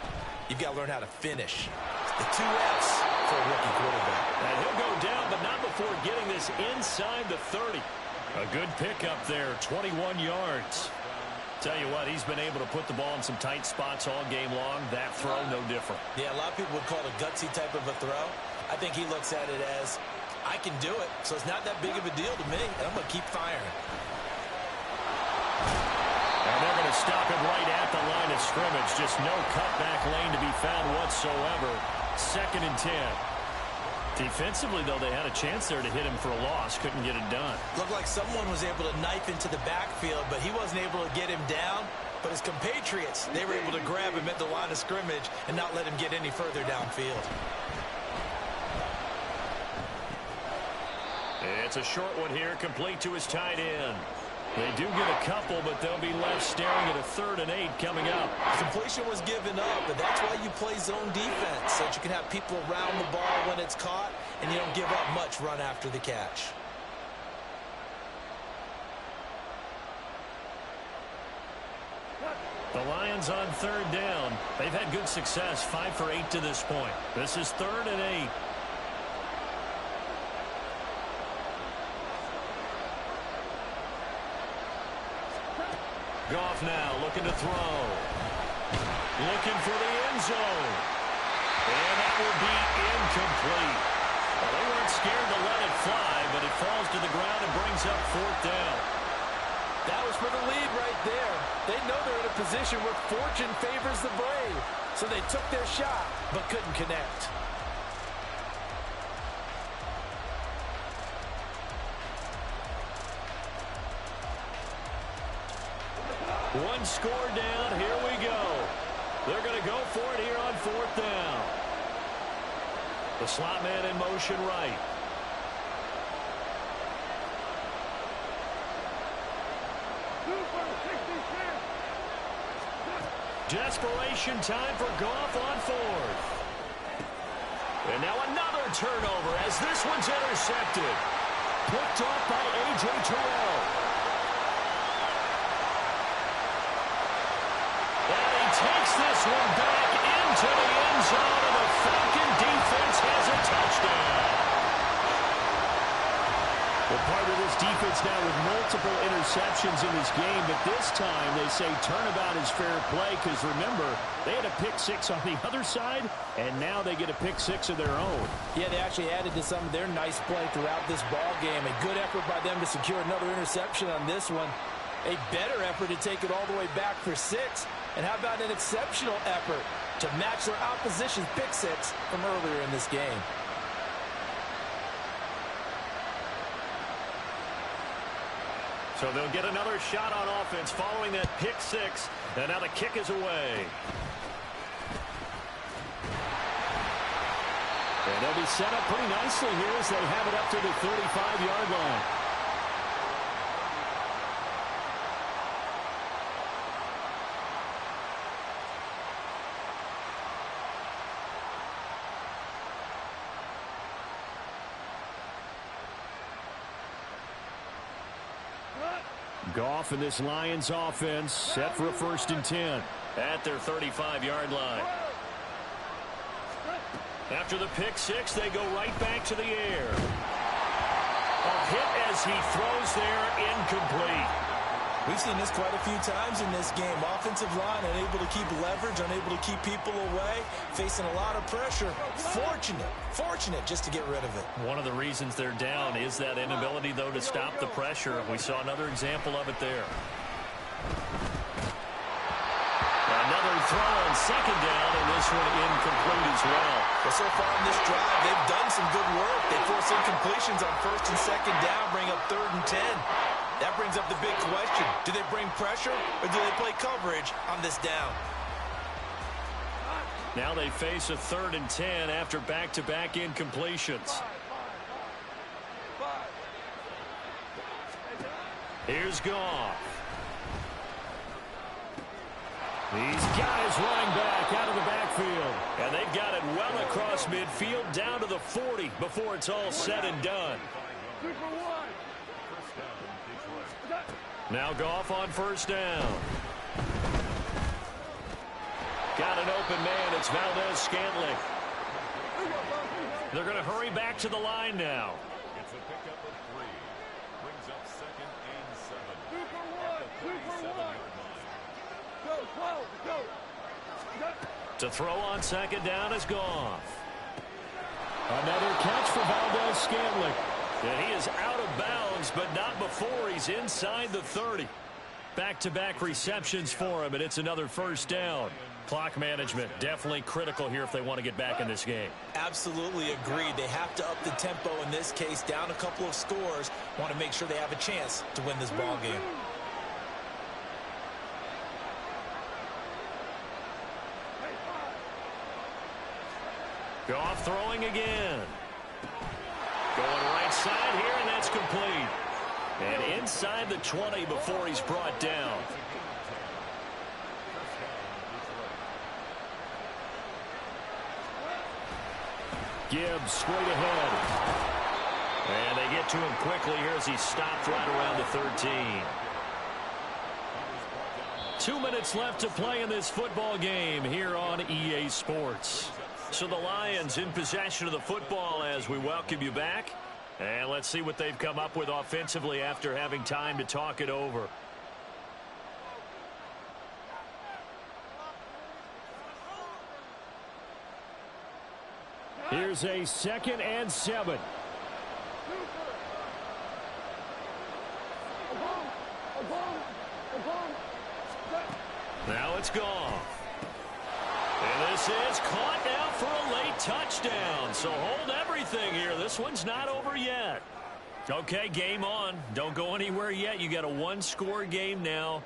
you've got to learn how to finish. The 2 F's for a rookie quarterback. And he'll go down, but not before getting this inside the 30. A good pickup there, 21 yards. Tell you what, he's been able to put the ball in some tight spots all game long. That throw, no different. Yeah, a lot of people would call it a gutsy type of a throw. I think he looks at it as, I can do it, so it's not that big of a deal to me, and I'm going to keep firing. And they're going to stop it right at the line of scrimmage. Just no cutback lane to be found whatsoever. 2nd and 10. Defensively, though, they had a chance there to hit him for a loss. Couldn't get it done. Looked like someone was able to knife into the backfield, but he wasn't able to get him down. But his compatriots, they were able to grab him at the line of scrimmage and not let him get any further downfield. It's a short one here, complete to his tight end. They do get a couple, but they'll be left staring at a 3rd and 8 coming up. Completion was given up, but that's why you play zone defense, so that you can have people around the ball when it's caught, and you don't give up much run after the catch. The Lions on 3rd down. They've had good success, 5 for 8 to this point. This is 3rd and 8. Goff now looking to throw. Looking for the end zone. And that will be incomplete. Well, they weren't scared to let it fly, but it falls to the ground and brings up fourth down. That was for the lead right there. They know they're in a position where fortune favors the brave. So they took their shot, but couldn't connect. One score down. Here we go. They're going to go for it here on fourth down. The slot man in motion right. Desperation time for Goff on fourth. And now another turnover as this one's intercepted. Picked off by A.J. Terrell. And he takes this one back into the end zone, and the Falcon defense has a touchdown. Well, part of this defense now with multiple interceptions in this game, but this time they say turnabout is fair play because, remember, they had a pick six on the other side, and now they get a pick six of their own. Yeah, they actually added to some of their nice play throughout this ball game. A good effort by them to secure another interception on this one. A better effort to take it all the way back for six. And how about an exceptional effort to match their opposition's pick six from earlier in this game? So they'll get another shot on offense following that pick six. And now the kick is away. And they'll be set up pretty nicely here as they have it up to the 35-yard line. Goff and this Lions offense set for a 1st and 10 at their 35-yard line. After the pick six, they go right back to the air. A hit as he throws there, incomplete. We've seen this quite a few times in this game. Offensive line unable to keep leverage, unable to keep people away, facing a lot of pressure. Fortunate just to get rid of it. One of the reasons they're down is that inability, though, to stop the pressure. We saw another example of it there. Another throw on 2nd down, and this one incomplete as well. But so far in this drive, they've done some good work. They force incompletions on 1st and 2nd down, bring up 3rd and 10. That brings up the big question. Do they bring pressure or do they play coverage on this down? Now they face a 3rd and 10 after back-to-back incompletions. Here's Goff. These guys running back out of the backfield. And they've got it well across midfield down to the 40 before it's all said and done. Now Goff on 1st down. Got an open man. It's Valdez-Scantling. They're going to hurry back to the line now. It's a pickup of 3. Brings up 2nd and 7. At the 37-yard line. To throw on 2nd down is Goff. Another catch for Valdez-Scantling. And he is out of bounds, but not before he's inside the 30. Back-to-back receptions for him, and it's another 1st down. Clock management definitely critical here if they want to get back in this game. Absolutely agreed. They have to up the tempo in this case, down a couple of scores. Want to make sure they have a chance to win this ball game. Goff throwing again. Going right side here, and that's complete. And inside the 20 before he's brought down. Gibbs straight ahead. And they get to him quickly here as he stopped right around the 13. 2 minutes left to play in this football game here on EA Sports. So the Lions in possession of the football as we welcome you back. And let's see what they've come up with offensively after having time to talk it over. Here's a 2nd and 7. Now it's gone. And this is caught now for a late touchdown. So hold everything here. This one's not over yet. Okay, game on. Don't go anywhere yet. You got a one-score game now.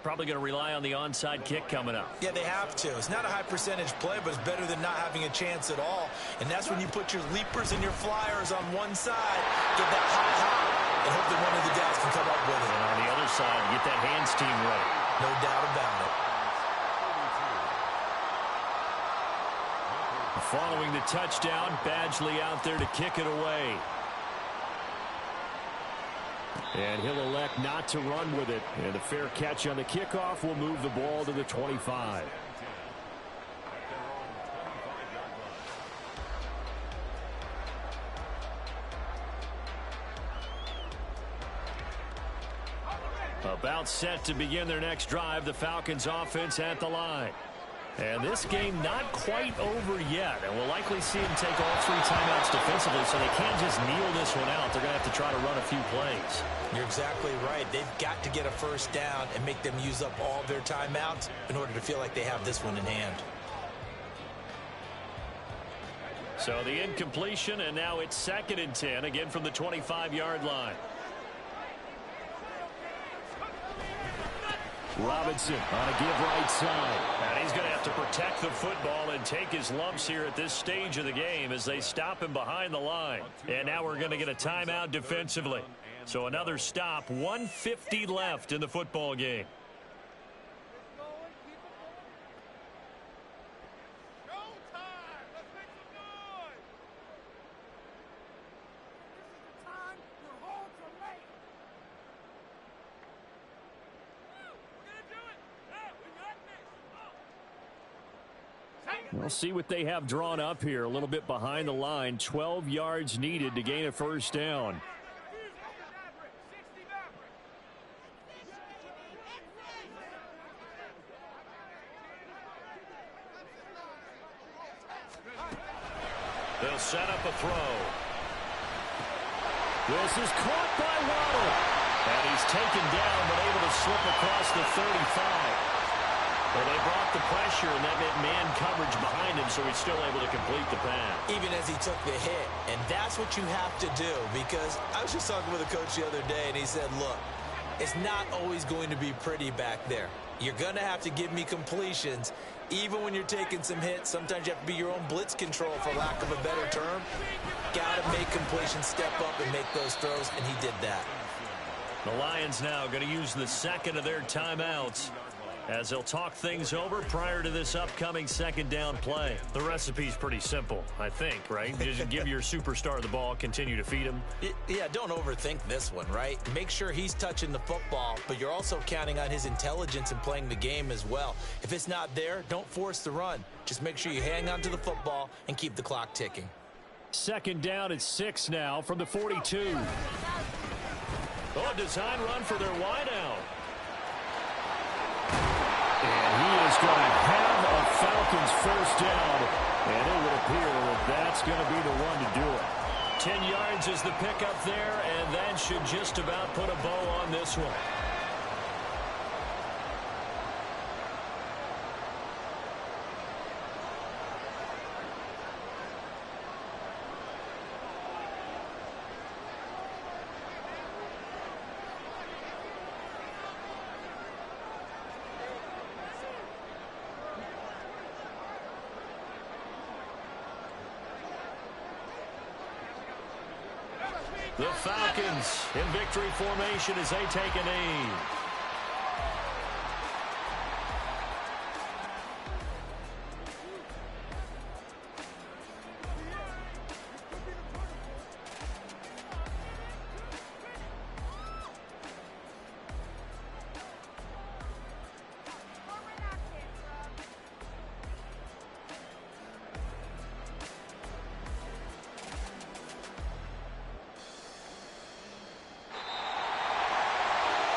Probably going to rely on the onside kick coming up. Yeah, they have to. It's not a high percentage play, but it's better than not having a chance at all. And that's when you put your leapers and your flyers on one side, get that high, and hope that one of the guys can come up with it. And on the other side, get that hands team ready. No doubt about it. Following the touchdown, Badgley out there to kick it away. And he'll elect not to run with it. And the fair catch on the kickoff will move the ball to the 25. About set to begin their next drive, the Falcons offense at the line. And this game not quite over yet. And we'll likely see them take all 3 timeouts defensively, so they can't just kneel this one out. They're going to have to try to run a few plays. You're exactly right. They've got to get a first down and make them use up all their timeouts in order to feel like they have this one in hand. So the incompletion, and now it's 2nd and 10, again from the 25-yard line. Robinson on a give right side. And he's going to have to protect the football and take his lumps here at this stage of the game as they stop him behind the line. And now we're going to get a timeout defensively. So another stop, 1:50 left in the football game. We'll see what they have drawn up here. A little bit behind the line. 12 yards needed to gain a first down. They'll set up a throw. This is caught by Waddle. And he's taken down but able to slip across the 35. Well, they brought the pressure, and that meant man coverage behind him, so he's still able to complete the pass. Even as he took the hit. And that's what you have to do, because I was just talking with a coach the other day, and he said, look, it's not always going to be pretty back there. You're going to have to give me completions. Even when you're taking some hits, sometimes you have to be your own blitz control, for lack of a better term. Got to make completions, step up, and make those throws, and he did that. The Lions now going to use the 2nd of their timeouts as they'll talk things over prior to this upcoming 2nd down play. The recipe's pretty simple, I think, right? Just give your superstar the ball, continue to feed him. Yeah, don't overthink this one, right? Make sure he's touching the football, but you're also counting on his intelligence in playing the game as well. If it's not there, don't force the run. Just make sure you hang on to the football and keep the clock ticking. 2nd down at 6 now from the 42. Oh, a design run for their wideout. And he is going to have a Falcons first down. And it would appear that that's going to be the one to do it. 10 yards is the pickup there, and that should just about put a bow on this one. The Falcons in victory formation as they take a knee.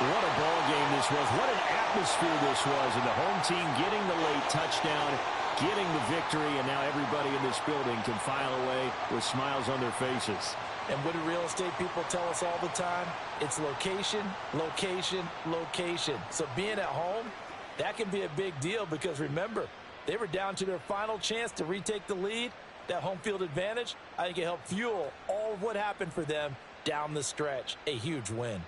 What a ball game this was. What an atmosphere this was. And the home team getting the late touchdown, getting the victory, and now everybody in this building can file away with smiles on their faces. And what do real estate people tell us all the time? It's location, location, location. So being at home, that can be a big deal because, remember, they were down to their final chance to retake the lead. That home field advantage, I think it helped fuel all of what happened for them down the stretch. A huge win.